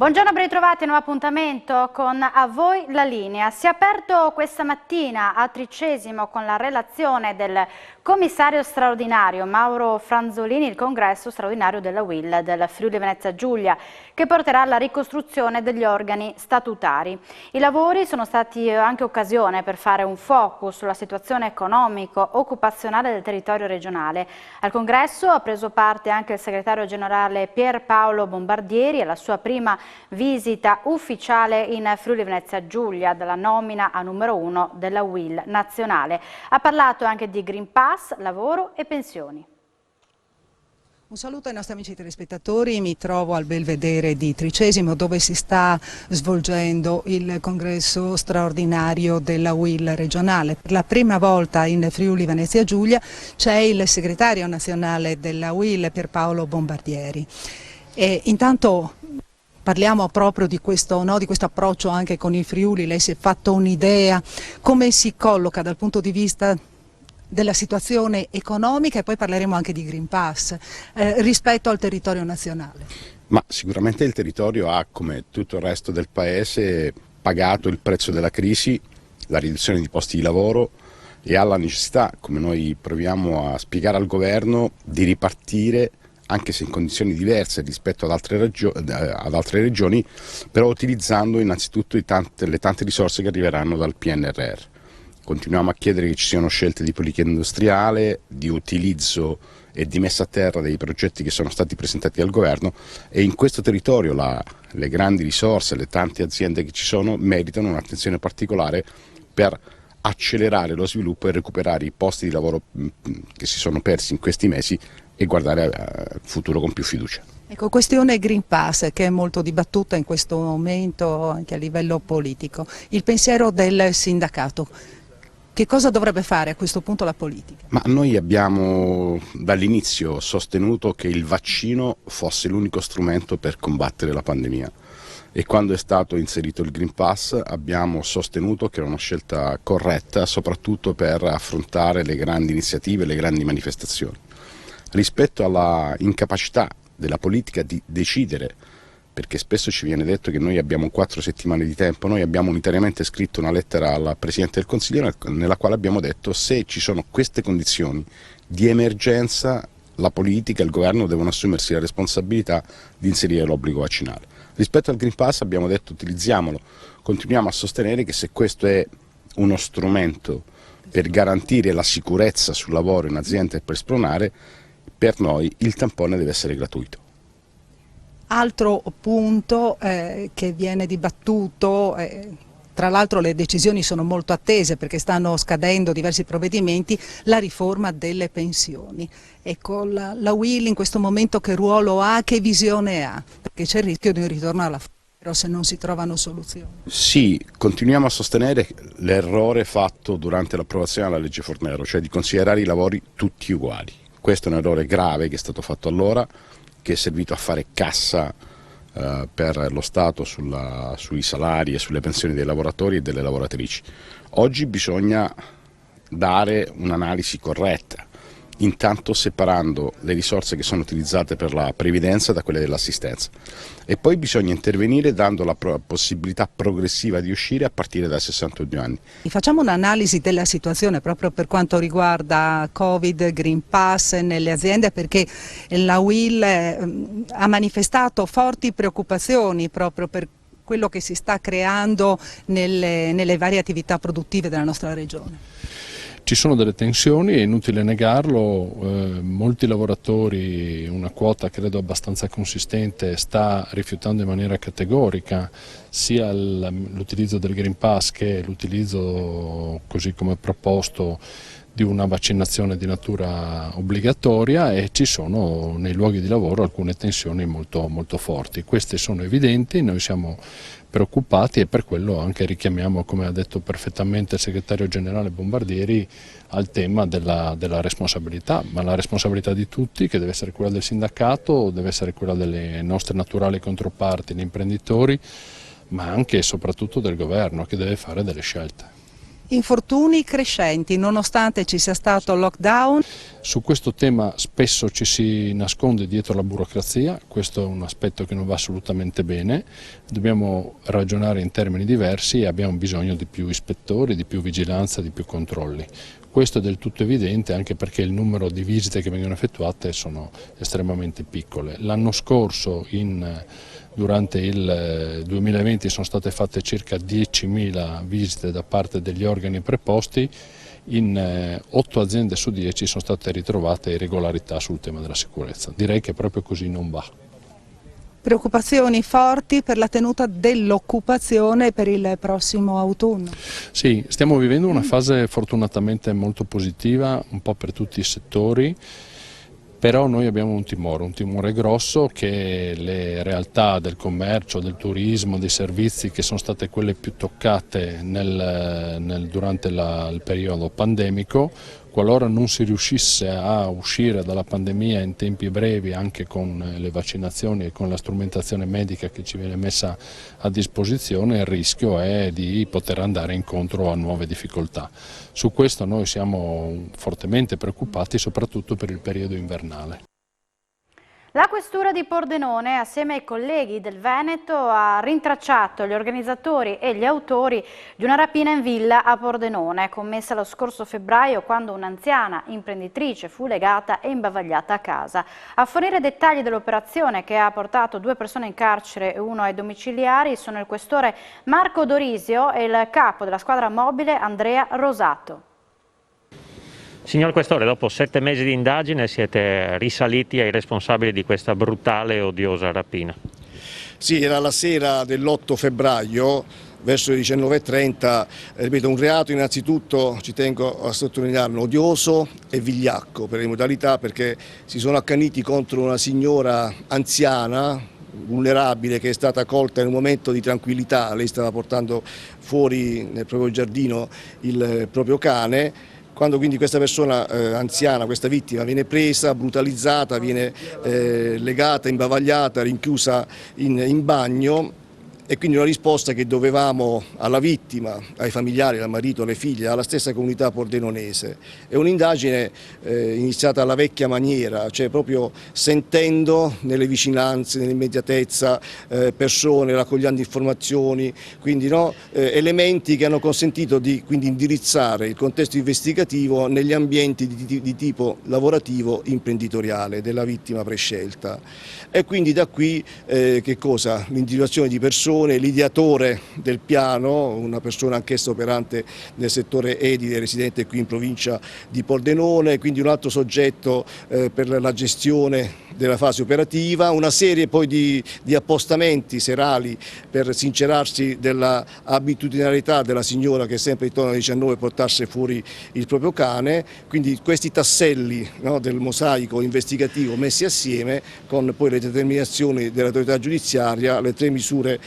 Buongiorno, ben ritrovati a un nuovo appuntamento con A Voi la Linea. Si è aperto questa mattina a Tricesimo con la relazione del commissario straordinario Mauro Franzolini il congresso straordinario della UIL del Friuli Venezia Giulia, che porterà alla ricostruzione degli organi statutari. I lavori sono stati anche occasione per fare un focus sulla situazione economico-occupazionale del territorio regionale. Al congresso ha preso parte anche il segretario generale Pierpaolo Bombardieri alla sua prima visita ufficiale in Friuli Venezia Giulia dalla nomina a numero 1 della UIL nazionale. Ha parlato anche di Green Pass, lavoro e pensioni. Un saluto ai nostri amici telespettatori, mi trovo al Belvedere di Tricesimo dove si sta svolgendo il congresso straordinario della UIL regionale. Per la prima volta in Friuli Venezia Giulia c'è il segretario nazionale della UIL Pierpaolo Bombardieri. E intanto parliamo proprio di questo approccio anche con il Friuli. Lei si è fatto un'idea, come si colloca dal punto di vista della situazione economica, e poi parleremo anche di Green Pass rispetto al territorio nazionale. Ma sicuramente il territorio ha, come tutto il resto del paese, pagato il prezzo della crisi, la riduzione di posti di lavoro, e ha la necessità, come noi proviamo a spiegare al governo, di ripartire, anche se in condizioni diverse rispetto ad altre regioni, però utilizzando innanzitutto le tante risorse che arriveranno dal PNRR. Continuiamo a chiedere che ci siano scelte di politica industriale, di utilizzo e di messa a terra dei progetti che sono stati presentati dal governo, e in questo territorio le grandi risorse, le tante aziende che ci sono meritano un'attenzione particolare per accelerare lo sviluppo e recuperare i posti di lavoro che si sono persi in questi mesi e guardare al futuro con più fiducia. Ecco, questione Green Pass che è molto dibattuta in questo momento anche a livello politico. Il pensiero del sindacato, che cosa dovrebbe fare a questo punto la politica? Ma noi abbiamo dall'inizio sostenuto che il vaccino fosse l'unico strumento per combattere la pandemia, e quando è stato inserito il Green Pass abbiamo sostenuto che era una scelta corretta, soprattutto per affrontare le grandi iniziative, le grandi manifestazioni. Rispetto alla incapacità della politica di decidere, perché spesso ci viene detto che noi abbiamo 4 settimane di tempo, noi abbiamo unitariamente scritto una lettera al Presidente del Consiglio nella quale abbiamo detto: se ci sono queste condizioni di emergenza, la politica e il governo devono assumersi la responsabilità di inserire l'obbligo vaccinale. Rispetto al Green Pass abbiamo detto: utilizziamolo, continuiamo a sostenere che se questo è uno strumento per garantire la sicurezza sul lavoro in azienda e per spronare, per noi il tampone deve essere gratuito. Altro punto che viene dibattuto, tra l'altro le decisioni sono molto attese perché stanno scadendo diversi provvedimenti, la riforma delle pensioni. Ecco, la UIL in questo momento che ruolo ha, che visione ha? Perché c'è il rischio di un ritorno alla Fornero se non si trovano soluzioni. Sì, continuiamo a sostenere l'errore fatto durante l'approvazione della legge Fornero, cioè di considerare i lavori tutti uguali. Questo è un errore grave che è stato fatto allora, che è servito a fare cassa per lo Stato sui salari e sulle pensioni dei lavoratori e delle lavoratrici. Oggi bisogna dare un'analisi corretta, intanto separando le risorse che sono utilizzate per la previdenza da quelle dell'assistenza, e poi bisogna intervenire dando la possibilità progressiva di uscire a partire dai 62 anni. Facciamo un'analisi della situazione proprio per quanto riguarda Covid, Green Pass nelle aziende, perché la UIL ha manifestato forti preoccupazioni proprio per quello che si sta creando nelle varie attività produttive della nostra regione. Ci sono delle tensioni, è inutile negarlo, molti lavoratori, una quota credo abbastanza consistente, sta rifiutando in maniera categorica sia l'utilizzo del Green Pass che l'utilizzo, così come proposto, di una vaccinazione di natura obbligatoria, e ci sono nei luoghi di lavoro alcune tensioni molto, molto forti. Queste sono evidenti, noi siamo preoccupati e per quello anche richiamiamo, come ha detto perfettamente il segretario generale Bombardieri, al tema della responsabilità, ma la responsabilità di tutti, che deve essere quella del sindacato, deve essere quella delle nostre naturali controparti, gli imprenditori, ma anche e soprattutto del governo, che deve fare delle scelte. Infortuni crescenti nonostante ci sia stato il lockdown. Su questo tema spesso ci si nasconde dietro la burocrazia, questo è un aspetto che non va assolutamente bene, dobbiamo ragionare in termini diversi e abbiamo bisogno di più ispettori, di più vigilanza, di più controlli. Questo è del tutto evidente anche perché il numero di visite che vengono effettuate sono estremamente piccole. L'anno scorso durante il 2020 sono state fatte circa 10.000 visite da parte degli organi preposti, in 8 aziende su 10 sono state ritrovate irregolarità sul tema della sicurezza. Direi che proprio così non va. Preoccupazioni forti per la tenuta dell'occupazione per il prossimo autunno. Sì, stiamo vivendo una fase fortunatamente molto positiva, un po' per tutti i settori. Però noi abbiamo un timore grosso che le realtà del commercio, del turismo, dei servizi che sono state quelle più toccate durante il periodo pandemico, qualora non si riuscisse a uscire dalla pandemia in tempi brevi anche con le vaccinazioni e con la strumentazione medica che ci viene messa a disposizione, il rischio è di poter andare incontro a nuove difficoltà. Su questo noi siamo fortemente preoccupati, soprattutto per il periodo invernale. La Questura di Pordenone, assieme ai colleghi del Veneto, ha rintracciato gli organizzatori e gli autori di una rapina in villa a Pordenone, commessa lo scorso febbraio quando un'anziana imprenditrice fu legata e imbavagliata a casa. A fornire dettagli dell'operazione, che ha portato 2 persone in carcere e 1 ai domiciliari, sono il questore Marco Dorisio e il capo della squadra mobile Andrea Rosato. Signor Questore, dopo 7 mesi di indagine siete risaliti ai responsabili di questa brutale e odiosa rapina. Sì, era la sera dell'8 febbraio, verso le 19:30, ripeto, un reato innanzitutto, ci tengo a sottolinearlo, odioso e vigliacco per le modalità, perché si sono accaniti contro una signora anziana, vulnerabile, che è stata colta in un momento di tranquillità. Lei stava portando fuori nel proprio giardino il proprio cane. Quando quindi questa persona anziana, questa vittima, viene presa, brutalizzata, viene legata, imbavagliata, rinchiusa in bagno, e quindi una risposta che dovevamo alla vittima, ai familiari, al marito, alle figlie, alla stessa comunità pordenonese. È un'indagine iniziata alla vecchia maniera, cioè proprio sentendo nelle vicinanze, nell'immediatezza persone, raccogliendo informazioni, quindi elementi che hanno consentito di quindi indirizzare il contesto investigativo negli ambienti di tipo lavorativo imprenditoriale della vittima prescelta. E quindi da qui che cosa? L'individuazione di persone, l'ideatore del piano, una persona anch'essa operante nel settore edile, residente qui in provincia di Pordenone, quindi un altro soggetto per la gestione della fase operativa, una serie poi di appostamenti serali per sincerarsi della abitudinarietà della signora, che sempre intorno alle 19 portasse fuori il proprio cane. Quindi questi tasselli del mosaico investigativo messi assieme con poi le determinazioni dell'autorità giudiziaria, le 3 misure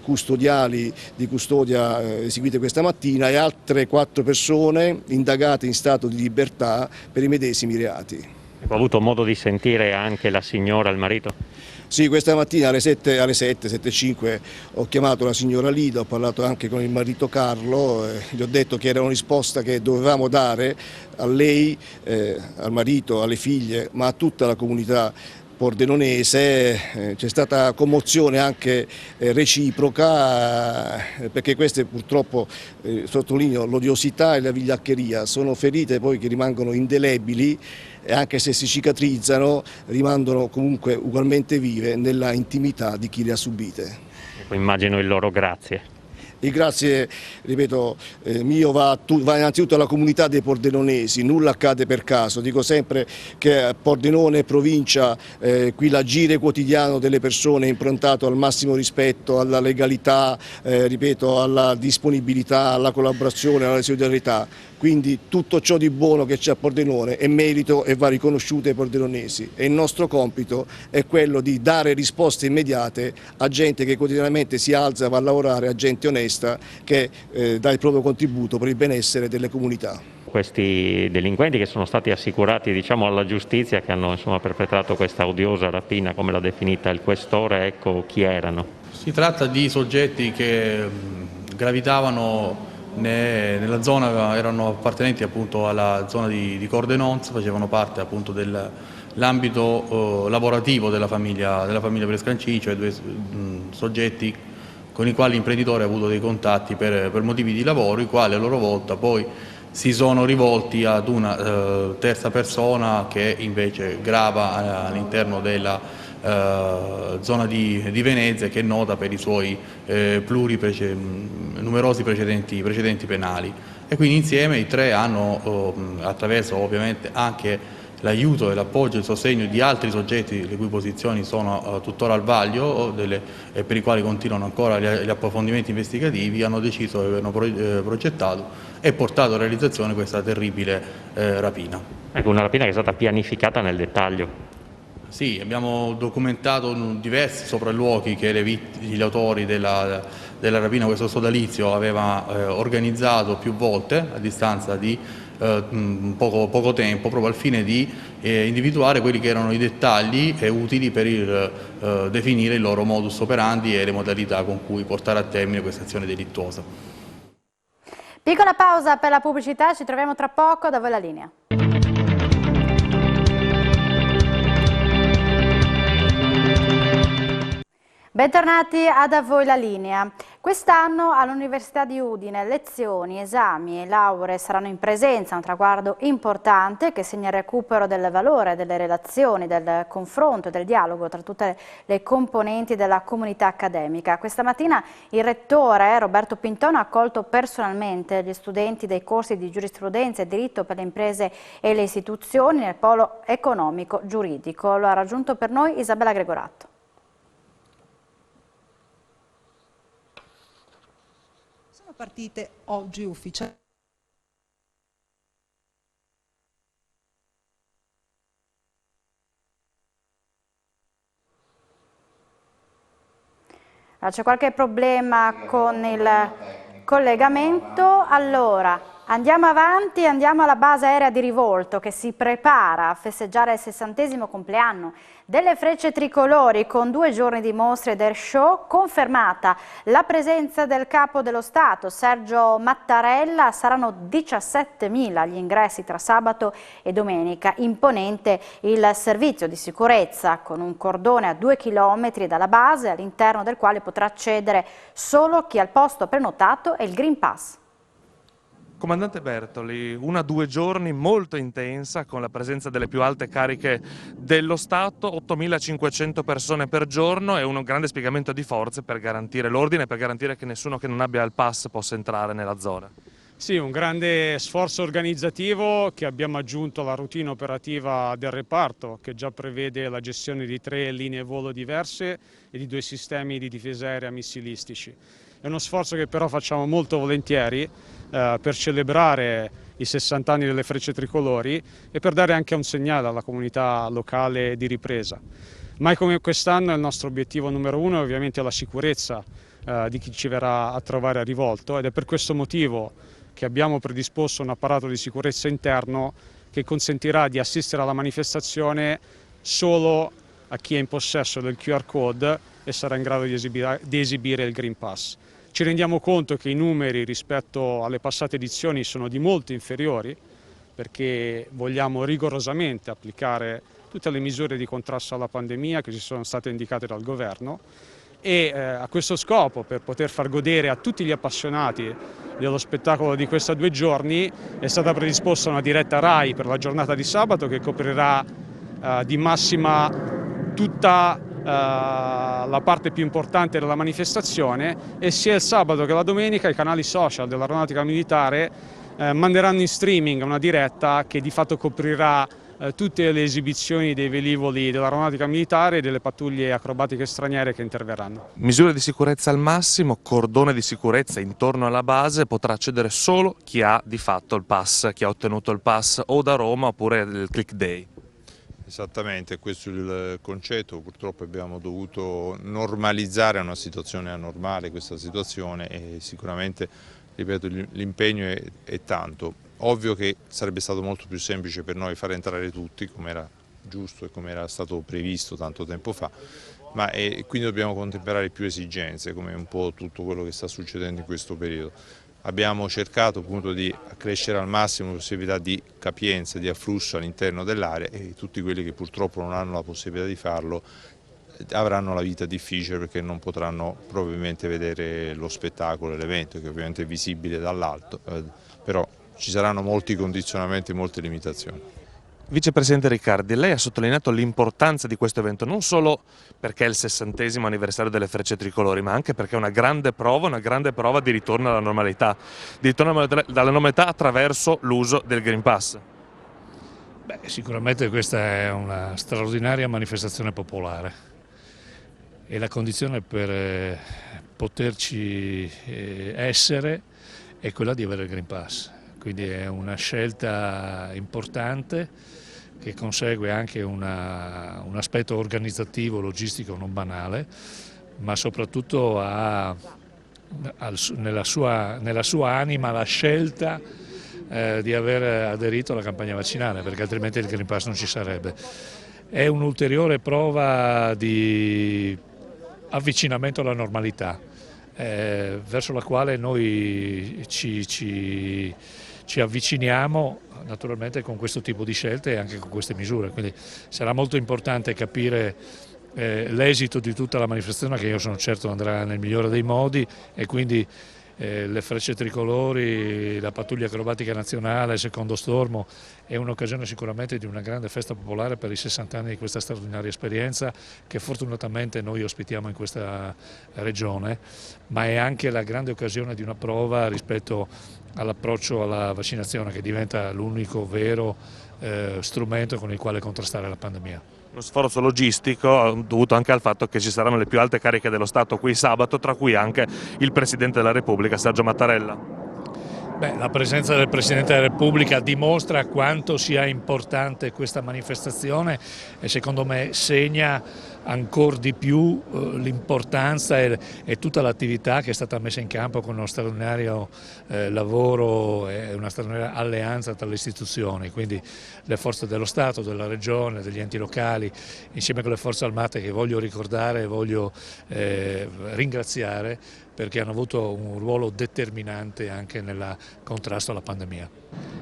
custodiali di custodia eseguite questa mattina e altre 4 persone indagate in stato di libertà per i medesimi reati. Ho avuto modo di sentire anche la signora, il marito? Sì, questa mattina alle 7:05 ho chiamato la signora Lida, ho parlato anche con il marito Carlo, gli ho detto che era una risposta che dovevamo dare a lei, al marito, alle figlie, ma a tutta la comunità pordenonese. C'è stata commozione anche reciproca, perché queste purtroppo, sottolineo, l'odiosità e la vigliaccheria sono ferite poi che rimangono indelebili, e anche se si cicatrizzano rimangono comunque ugualmente vive nella intimità di chi le ha subite. Immagino il loro grazie. Il grazie, ripeto, mio va innanzitutto alla comunità dei pordenonesi, nulla accade per caso. Dico sempre che a Pordenone, provincia, qui l'agire quotidiano delle persone è improntato al massimo rispetto, alla legalità, ripeto, alla disponibilità, alla collaborazione, alla solidarietà. Quindi tutto ciò di buono che c'è a Pordenone è merito e va riconosciuto ai pordenonesi, e il nostro compito è quello di dare risposte immediate a gente che quotidianamente si alza, va a lavorare, a gente onesta che dà il proprio contributo per il benessere delle comunità. Questi delinquenti che sono stati assicurati, diciamo, alla giustizia, che hanno perpetrato questa odiosa rapina, come l'ha definita il Questore, ecco chi erano? Si tratta di soggetti che gravitavano nella zona erano appartenenti appunto alla zona di Cordenons, facevano parte appunto dell'ambito lavorativo della famiglia Prescancini, cioè due soggetti con i quali l'imprenditore ha avuto dei contatti per motivi di lavoro, i quali a loro volta poi si sono rivolti ad una terza persona che invece grava all'interno della zona di Venezia, che è nota per i suoi numerosi precedenti penali. E quindi insieme i tre hanno, attraverso ovviamente anche l'aiuto, l'appoggio e il sostegno di altri soggetti le cui posizioni sono tuttora al vaglio e per i quali continuano ancora gli approfondimenti investigativi, hanno deciso e hanno progettato e portato a realizzazione questa terribile rapina. Ecco, una rapina che è stata pianificata nel dettaglio. Sì, abbiamo documentato diversi sopralluoghi che gli autori della rapina, questo sodalizio, aveva organizzato più volte a distanza di poco tempo, proprio al fine di individuare quelli che erano i dettagli utili per definire il loro modus operandi e le modalità con cui portare a termine questa azione delittuosa. Piccola pausa per la pubblicità, ci troviamo tra poco, da voi la linea. Bentornati a Da Voi la Linea. Quest'anno all'Università di Udine lezioni, esami e lauree saranno in presenza, un traguardo importante che segna il recupero del valore delle relazioni, del confronto e del dialogo tra tutte le componenti della comunità accademica. Questa mattina il rettore Roberto Pintone ha accolto personalmente gli studenti dei corsi di giurisprudenza e diritto per le imprese e le istituzioni nel polo economico giuridico. Lo ha raggiunto per noi Isabella Gregoratto. Partite oggi ufficialmente. C'è qualche problema con il collegamento. Allora, andiamo avanti, andiamo alla base aerea di Rivolto che si prepara a festeggiare il 60° compleanno delle Frecce Tricolori con 2 giorni di mostre ed air show, confermata la presenza del Capo dello Stato Sergio Mattarella. Saranno 17.000 gli ingressi tra sabato e domenica. Imponente il servizio di sicurezza con un cordone a 2 chilometri dalla base, all'interno del quale potrà accedere solo chi ha il posto prenotato e il Green Pass. Comandante Bertoli, 1 a 2 giorni molto intensa con la presenza delle più alte cariche dello Stato, 8.500 persone per giorno e un grande spiegamento di forze per garantire l'ordine, per garantire che nessuno che non abbia il pass possa entrare nella zona. Sì, un grande sforzo organizzativo che abbiamo aggiunto alla routine operativa del reparto, che già prevede la gestione di 3 linee volo diverse e di 2 sistemi di difesa aerea missilistici. È uno sforzo che però facciamo molto volentieri per celebrare i 60 anni delle Frecce Tricolori e per dare anche un segnale alla comunità locale di ripresa. Mai come quest'anno il nostro obiettivo numero 1 è ovviamente la sicurezza di chi ci verrà a trovare a Rivolto, ed è per questo motivo che abbiamo predisposto un apparato di sicurezza interno che consentirà di assistere alla manifestazione solo a chi è in possesso del QR code e sarà in grado di esibire il Green Pass. Ci rendiamo conto che i numeri rispetto alle passate edizioni sono di molto inferiori, perché vogliamo rigorosamente applicare tutte le misure di contrasto alla pandemia che ci sono state indicate dal governo, e a questo scopo, per poter far godere a tutti gli appassionati dello spettacolo di questi 2 giorni, è stata predisposta una diretta RAI per la giornata di sabato che coprirà di massima tutta la parte più importante della manifestazione, e sia il sabato che la domenica i canali social dell'Aeronautica Militare manderanno in streaming una diretta che di fatto coprirà tutte le esibizioni dei velivoli dell'Aeronautica Militare e delle pattuglie acrobatiche straniere che interverranno. Misure di sicurezza al massimo, cordone di sicurezza intorno alla base, potrà accedere solo chi ha di fatto il pass, chi ha ottenuto il pass o da Roma oppure il Click Day. Esattamente, questo è il concetto. Purtroppo abbiamo dovuto normalizzare una situazione anormale, questa situazione, e sicuramente, ripeto, l'impegno è tanto. Ovvio che sarebbe stato molto più semplice per noi far entrare tutti, come era giusto e come era stato previsto tanto tempo fa, ma quindi dobbiamo contemperare più esigenze, come un po' tutto quello che sta succedendo in questo periodo. Abbiamo cercato appunto di accrescere al massimo le possibilità di capienza, di afflusso all'interno dell'area, e tutti quelli che purtroppo non hanno la possibilità di farlo avranno la vita difficile, perché non potranno probabilmente vedere lo spettacolo, l'evento, che ovviamente è visibile dall'alto, però ci saranno molti condizionamenti e molte limitazioni. Vicepresidente Riccardi, lei ha sottolineato l'importanza di questo evento non solo perché è il 60° anniversario delle Frecce Tricolori, ma anche perché è una grande prova di ritorno alla normalità, dalla normalità attraverso l'uso del Green Pass. Beh, sicuramente questa è una straordinaria manifestazione popolare e la condizione per poterci essere è quella di avere il Green Pass, quindi è una scelta importante che consegue anche un aspetto organizzativo, logistico non banale, ma soprattutto ha nella sua anima la scelta di aver aderito alla campagna vaccinale, perché altrimenti il Green Pass non ci sarebbe. È un'ulteriore prova di avvicinamento alla normalità, verso la quale noi ci avviciniamo naturalmente con questo tipo di scelte e anche con queste misure, quindi sarà molto importante capire l'esito di tutta la manifestazione, che io sono certo andrà nel migliore dei modi, e quindi le Frecce Tricolori, la pattuglia acrobatica nazionale, il secondo stormo è un'occasione sicuramente di una grande festa popolare per i 60 anni di questa straordinaria esperienza che fortunatamente noi ospitiamo in questa regione, ma è anche la grande occasione di una prova rispetto all'approccio alla vaccinazione, che diventa l'unico vero strumento con il quale contrastare la pandemia. Uno sforzo logistico dovuto anche al fatto che ci saranno le più alte cariche dello Stato qui sabato, tra cui anche il Presidente della Repubblica, Sergio Mattarella. Beh, la presenza del Presidente della Repubblica dimostra quanto sia importante questa manifestazione e secondo me segna ancora di più l'importanza e tutta l'attività che è stata messa in campo con uno straordinario lavoro e una straordinaria alleanza tra le istituzioni, quindi le forze dello Stato, della Regione, degli enti locali, insieme con le forze armate, che voglio ricordare e voglio ringraziare, perché hanno avuto un ruolo determinante anche nel contrasto alla pandemia.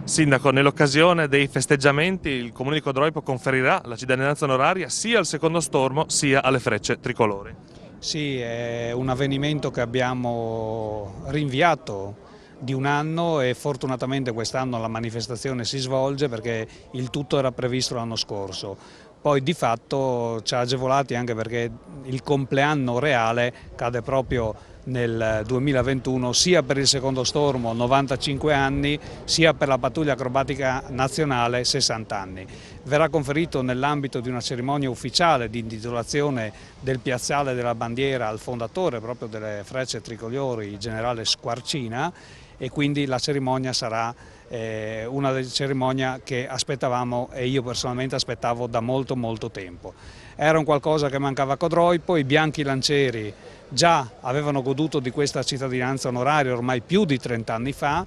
Sindaco, nell'occasione dei festeggiamenti il Comune di Codroipo conferirà la cittadinanza onoraria sia al secondo stormo sia alle Frecce Tricolori. Sì, è un avvenimento che abbiamo rinviato di un anno e fortunatamente quest'anno la manifestazione si svolge, perché il tutto era previsto l'anno scorso. Poi di fatto ci ha agevolati anche perché il compleanno reale cade proprio nel 2021, sia per il secondo stormo 95 anni, sia per la pattuglia acrobatica nazionale 60 anni. Verrà conferito nell'ambito di una cerimonia ufficiale di intitolazione del piazzale della bandiera al fondatore proprio delle Frecce Tricolori, il generale Squarcina, e quindi la cerimonia sarà una cerimonia che aspettavamo e io personalmente aspettavo da molto tempo. Era un qualcosa che mancava a Codroipo, i bianchi lancieri già avevano goduto di questa cittadinanza onoraria ormai più di 30 anni fa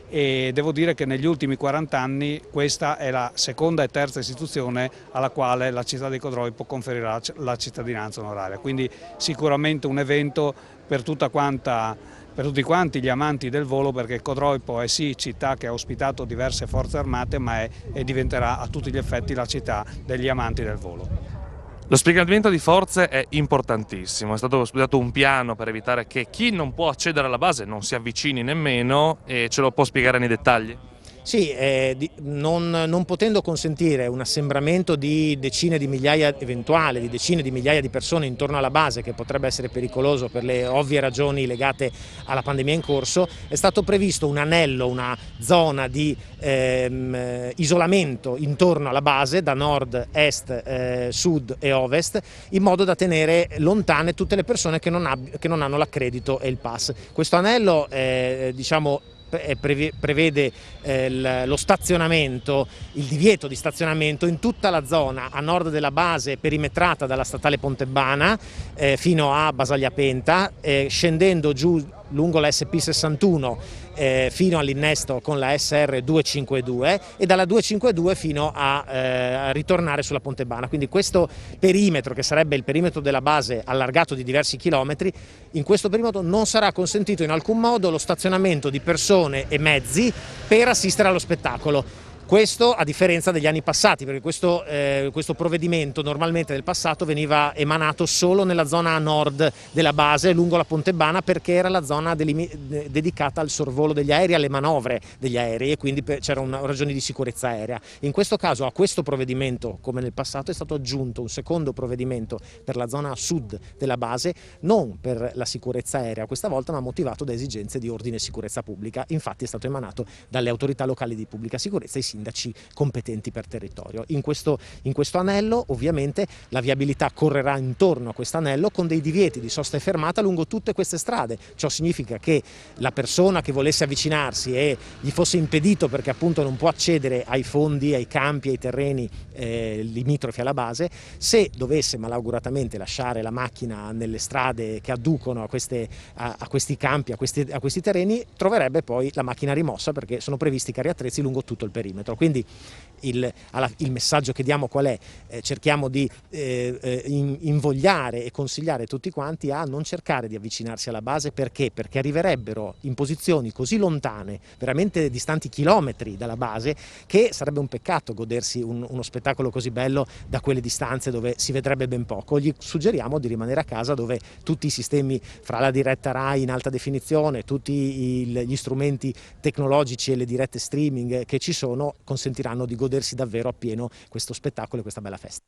e devo dire che negli ultimi 40 anni questa è la seconda e terza istituzione alla quale la città di Codroipo conferirà la cittadinanza onoraria, quindi sicuramente un evento per tutti quanti gli amanti del volo, perché Codroipo è sì città che ha ospitato diverse forze armate, ma diventerà a tutti gli effetti la città degli amanti del volo. Lo spiegamento di forze è importantissimo, è stato studiato un piano per evitare che chi non può accedere alla base non si avvicini nemmeno, e ce lo può spiegare nei dettagli? Sì, non potendo consentire un assembramento di decine di migliaia eventuale, di decine di migliaia di persone intorno alla base, che potrebbe essere pericoloso per le ovvie ragioni legate alla pandemia in corso, è stato previsto un anello, una zona di isolamento intorno alla base da nord, est, sud e ovest, in modo da tenere lontane tutte le persone che non hanno l'accredito e il pass. Questo anello prevede lo stazionamento, il divieto di stazionamento in tutta la zona a nord della base perimetrata dalla statale Pontebbana fino a Basagliapenta, scendendo giù lungo la SP61 fino all'innesto con la SR 252 e dalla 252 fino a ritornare sulla Pontebana. Quindi questo perimetro, che sarebbe il perimetro della base allargato di diversi chilometri, in questo perimetro non sarà consentito in alcun modo lo stazionamento di persone e mezzi per assistere allo spettacolo. Questo a differenza degli anni passati, perché questo provvedimento normalmente nel passato veniva emanato solo nella zona nord della base, lungo la Pontebana, perché era la zona dedicata al sorvolo degli aerei, alle manovre degli aerei, e quindi c'era una ragione di sicurezza aerea. In questo caso a questo provvedimento, come nel passato, è stato aggiunto un secondo provvedimento per la zona sud della base, non per la sicurezza aerea questa volta, ma motivato da esigenze di ordine e sicurezza pubblica. Infatti è stato emanato dalle autorità locali di pubblica sicurezza e sindaci competenti per territorio. In questo anello ovviamente la viabilità correrà intorno a questo anello con dei divieti di sosta e fermata lungo tutte queste strade. Ciò significa che la persona che volesse avvicinarsi e gli fosse impedito perché appunto non può accedere ai fondi, ai campi, ai terreni limitrofi alla base, se dovesse malauguratamente lasciare la macchina nelle strade che adducono a questi campi, a questi terreni, troverebbe poi la macchina rimossa, perché sono previsti carri attrezzi lungo tutto il perimetro. Quindi il messaggio che diamo qual è? Cerchiamo di invogliare e consigliare tutti quanti a non cercare di avvicinarsi alla base. Perché? Perché arriverebbero in posizioni così lontane, veramente distanti chilometri dalla base, che sarebbe un peccato godersi uno spettacolo così bello da quelle distanze dove si vedrebbe ben poco. Gli suggeriamo di rimanere a casa, dove tutti i sistemi, fra la diretta Rai in alta definizione, tutti gli strumenti tecnologici e le dirette streaming che ci sono, consentiranno di godersi davvero appieno questo spettacolo e questa bella festa.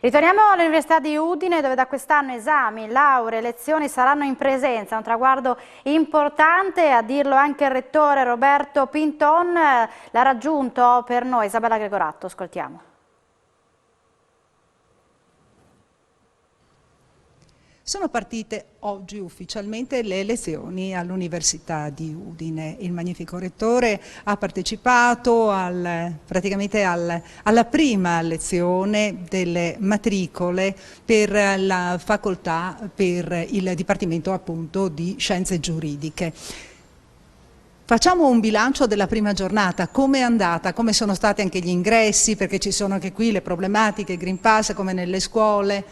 Ritorniamo all'Università di Udine, dove da quest'anno esami, lauree, lezioni saranno in presenza, un traguardo importante, a dirlo anche il rettore Roberto Pinton. L'ha raggiunto per noi Isabella Gregoratto, ascoltiamo. Sono partite oggi ufficialmente le lezioni all'Università di Udine. Il magnifico rettore ha partecipato praticamente alla prima lezione delle matricole per la facoltà, per il Dipartimento appunto di Scienze Giuridiche. Facciamo un bilancio della prima giornata, come è andata, come sono stati anche gli ingressi, perché ci sono anche qui le problematiche, Green Pass come nelle scuole.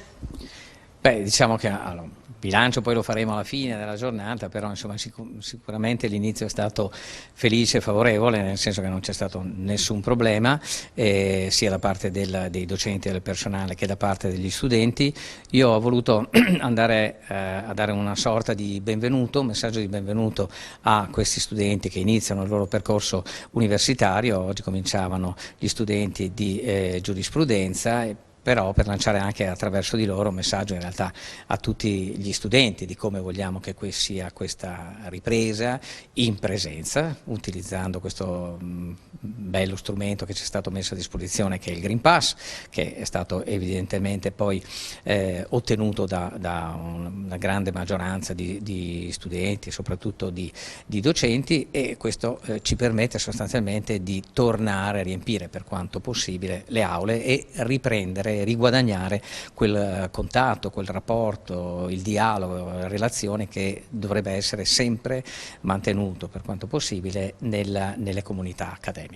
Beh, diciamo che il bilancio poi lo faremo alla fine della giornata, però insomma sicuramente l'inizio è stato felice e favorevole, nel senso che non c'è stato nessun problema, sia da parte dei docenti e del personale che da parte degli studenti. Io ho voluto andare a dare una sorta di benvenuto, un messaggio di benvenuto a questi studenti che iniziano il loro percorso universitario. Oggi cominciavano gli studenti di giurisprudenza, però per lanciare anche attraverso di loro un messaggio in realtà a tutti gli studenti di come vogliamo che sia questa ripresa in presenza, utilizzando questo bello strumento che ci è stato messo a disposizione, che è il Green Pass, che è stato evidentemente poi ottenuto da una grande maggioranza di studenti e soprattutto di docenti, e questo ci permette sostanzialmente di tornare a riempire per quanto possibile le aule e riprendere, riguadagnare quel contatto, quel rapporto, il dialogo, la relazione che dovrebbe essere sempre mantenuto per quanto possibile nelle comunità accademiche.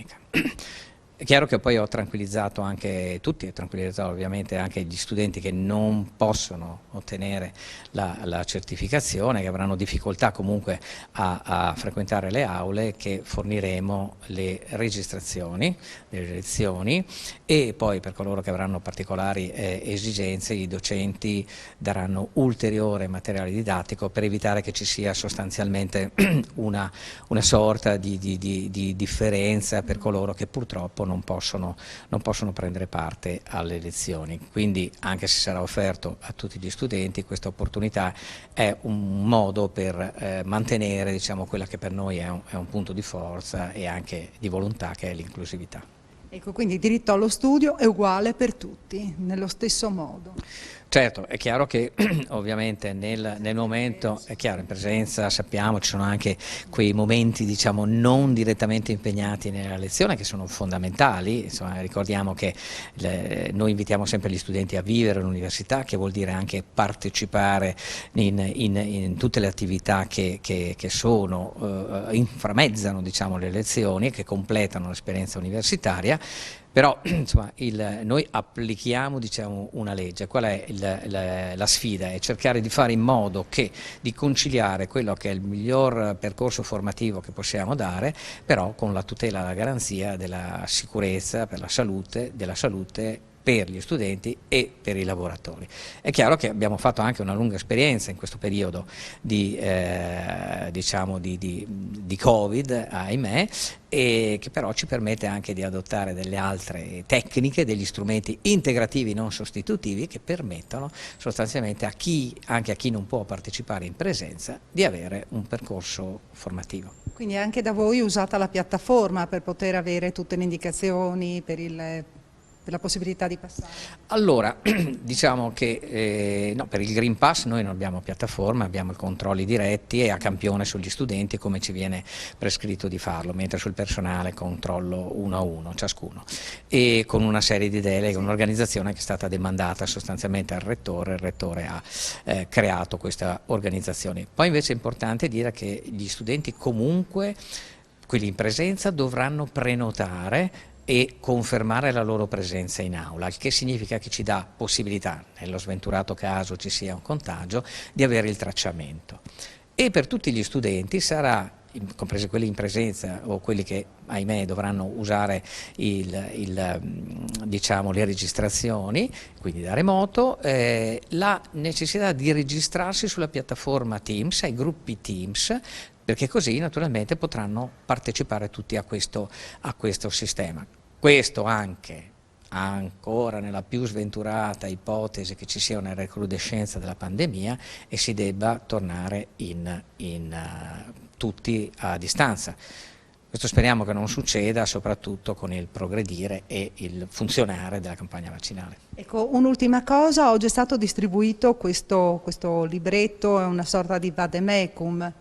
È chiaro che poi ho tranquillizzato anche tutti, e tranquillizzato ovviamente anche gli studenti che non possono ottenere la certificazione, che avranno difficoltà comunque a frequentare le aule, che forniremo le registrazioni delle lezioni, e poi per coloro che avranno particolari esigenze i docenti daranno ulteriore materiale didattico per evitare che ci sia sostanzialmente una sorta di differenza per coloro che purtroppo non possono prendere parte alle lezioni. Quindi, anche se sarà offerto a tutti gli studenti, questa opportunità è un modo per mantenere, diciamo, quella che per noi è un punto di forza e anche di volontà, che è l'inclusività. Ecco, quindi il diritto allo studio è uguale per tutti, nello stesso modo. Certo, è chiaro che ovviamente nel momento, è chiaro, in presenza sappiamo ci sono anche quei momenti diciamo non direttamente impegnati nella lezione che sono fondamentali, insomma, ricordiamo che noi invitiamo sempre gli studenti a vivere l'università, che vuol dire anche partecipare in tutte le attività che inframezzano diciamo, le lezioni, che completano l'esperienza universitaria. Però insomma, noi applichiamo diciamo, una legge. Qual è la sfida? È cercare di fare in modo di conciliare quello che è il miglior percorso formativo che possiamo dare, però con la tutela e la garanzia della sicurezza, per della salute per gli studenti e per i lavoratori. È chiaro che abbiamo fatto anche una lunga esperienza in questo periodo di Covid, ahimè, e che però ci permette anche di adottare delle altre tecniche, degli strumenti integrativi non sostitutivi che permettono sostanzialmente anche a chi non può partecipare in presenza di avere un percorso formativo. Quindi anche da voi usata la piattaforma per poter avere tutte le indicazioni per la possibilità di passare? Allora, diciamo che no, per il Green Pass noi non abbiamo piattaforma, abbiamo i controlli diretti e a campione sugli studenti come ci viene prescritto di farlo, mentre sul personale controllo 1 a 1 ciascuno, e con una serie di deleghe, un'organizzazione che è stata demandata sostanzialmente al rettore, il rettore ha creato questa organizzazione. Poi invece è importante dire che gli studenti comunque, quelli in presenza, dovranno prenotare e confermare la loro presenza in aula, il che significa che ci dà possibilità, nello sventurato caso ci sia un contagio, di avere il tracciamento. E per tutti gli studenti sarà, compresi quelli in presenza o quelli che ahimè dovranno usare diciamo, le registrazioni, quindi da remoto, la necessità di registrarsi sulla piattaforma Teams, ai gruppi Teams, perché così naturalmente potranno partecipare tutti a questo sistema. Questo anche ancora nella più sventurata ipotesi che ci sia una recrudescenza della pandemia e si debba tornare tutti a distanza. Questo speriamo che non succeda, soprattutto con il progredire e il funzionare della campagna vaccinale. Ecco, un'ultima cosa, oggi è stato distribuito questo libretto, è una sorta di vademecum.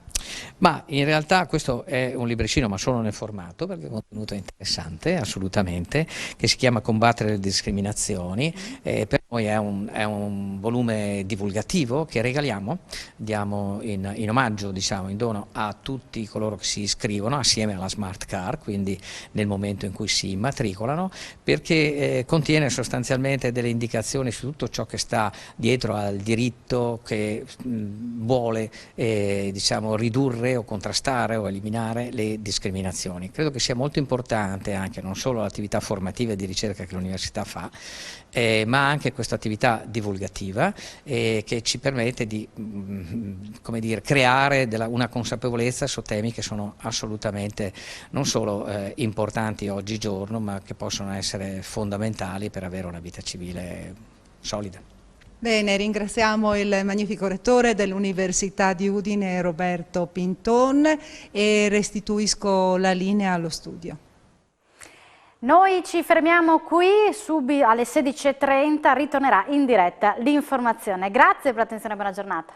Ma in realtà questo è un libricino, ma solo nel formato, perché è un contenuto interessante, assolutamente, che si chiama Combattere le discriminazioni. Per noi è un volume divulgativo che regaliamo, diamo in omaggio, diciamo, in dono a tutti coloro che si iscrivono assieme alla Smart Card, quindi nel momento in cui si immatricolano, perché contiene sostanzialmente delle indicazioni su tutto ciò che sta dietro al diritto che vuole diciamo, ridurre o contrastare o eliminare le discriminazioni. Credo che sia molto importante anche non solo l'attività formativa e di ricerca che l'università fa, ma anche questa attività divulgativa che ci permette di come dire, creare una consapevolezza su temi che sono assolutamente non solo importanti oggigiorno, ma che possono essere fondamentali per avere una vita civile solida. Bene, ringraziamo il magnifico rettore dell'Università di Udine, Roberto Pinton, e restituisco la linea allo studio. Noi ci fermiamo qui, subito alle 16:30 ritornerà in diretta l'informazione. Grazie per l'attenzione e buona giornata.